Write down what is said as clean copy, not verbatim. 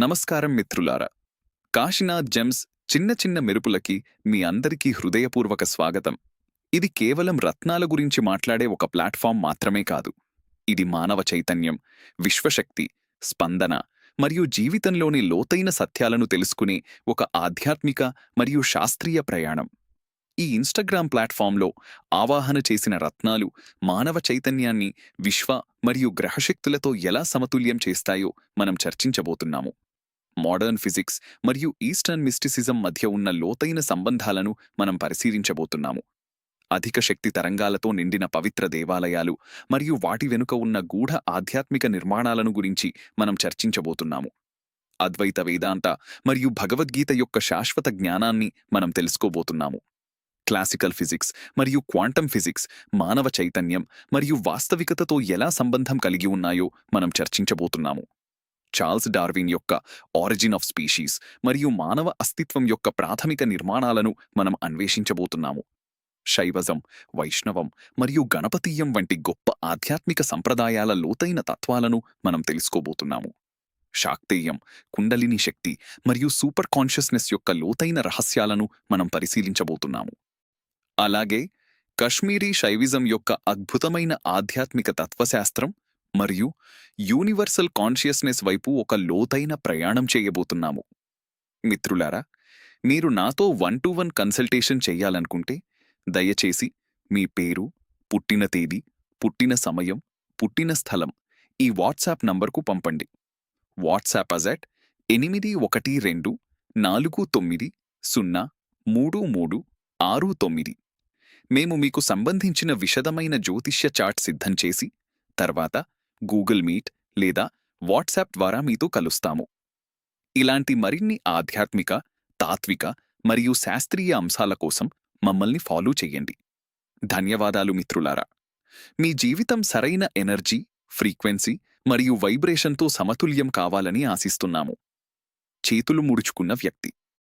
నమస్కారం మిత్రులారా. కాశీనాథ్ జెమ్స్ చిన్న చిన్న మెరుపులకి మీ అందరికీ హృదయపూర్వక స్వాగతం. ఇది కేవలం రత్నాల గురించి మాట్లాడే ఒక ప్లాట్ఫామ్ మాత్రమే కాదు. ఇది మానవ చైతన్యం, విశ్వశక్తి, స్పందన మరియు జీవితంలోని లోతైన సత్యాలను తెలుసుకునే ఒక ఆధ్యాత్మిక మరియు శాస్త్రీయ ప్రయాణం. ఈ ఇన్‌స్టాగ్రామ్ ప్లాట్ఫామ్‌లో ఆవాహన చేసిన రత్నాలు మానవ చైతన్యాన్ని విశ్వ మరియు గ్రహశక్తులతో ఎలా సమతుల్యం చేస్తాయో మనం చర్చించబోతున్నాము. మోడర్న్ ఫిజిక్స్ మరియు ఈస్టర్న్ మిస్టిసిజం మధ్య ఉన్న లోతైన సంబంధాలను మనం పరిశీలించబోతున్నాము. అధిక శక్తి తరంగాలతో నిండిన పవిత్ర దేవాలయాలు మరియు వాటి వెనుక ఉన్న గూఢ ఆధ్యాత్మిక నిర్మాణాలను గురించి మనం చర్చించబోతున్నాము. అద్వైత వేదాంత మరియు భగవద్గీత యొక్క శాశ్వత జ్ఞానాన్ని మనం తెలుసుకోబోతున్నాము. క్లాసికల్ ఫిజిక్స్ మరియు క్వాంటం ఫిజిక్స్ మానవ చైతన్యం మరియు వాస్తవికతతో ఎలా సంబంధం కలిగి ఉన్నాయో మనం చర్చించబోతున్నాము. చార్ల్స్ డార్విన్ యొక్క ఆరిజిన్ ఆఫ్ స్పీషీస్ మరియు మానవ అస్తిత్వం యొక్క ప్రాథమిక నిర్మాణాలను మనం అన్వేషించబోతున్నాము. శైవజం, వైష్ణవం మరియు గణపతీయం వంటి గొప్ప ఆధ్యాత్మిక సంప్రదాయాల లోతైన తత్వాలను మనం తెలుసుకోబోతున్నాము. శాక్తేయం, కుండలిని శక్తి మరియు సూపర్ కాన్షియస్నెస్ యొక్క లోతైన రహస్యాలను మనం పరిశీలించబోతున్నాము. అలాగే కశ్మీరీ శైవిజం యొక్క అద్భుతమైన ఆధ్యాత్మిక తత్వశాస్త్రం మరియు యూనివర్సల్ కాన్షియస్నెస్ వైపు ఒక లోతైన ప్రయాణం చేయబోతున్నాము. మిత్రులారా, మీరు నాతో 1-to-1 కన్సల్టేషన్ చెయ్యాలనుకుంటే దయచేసి మీ పేరు, పుట్టిన తేదీ, పుట్టిన సమయం, పుట్టిన స్థలం ఈ వాట్సాప్ నంబర్కు పంపండి. వాట్సాప్ అజెట్ 8149033369. మేము మీకు సంబంధించిన విశదమైన జ్యోతిష్య చార్ట్ సిద్ధం చేసి తర్వాత గూగుల్ మీట్ లేదా వాట్సాప్ ద్వారా మీతో కలుస్తాము. ఇలాంటి మరిన్ని ఆధ్యాత్మిక, తాత్విక మరియు శాస్త్రీయ అంశాల కోసం మమ్మల్ని ఫాలో చెయ్యండి. ధన్యవాదాలు మిత్రులారా. మీ జీవితం సరైన ఎనర్జీ, ఫ్రీక్వెన్సీ మరియు వైబ్రేషన్తో సమతుల్యం కావాలని ఆశిస్తున్నాము. చేతులు ముడుచుకున్న వ్యక్తి.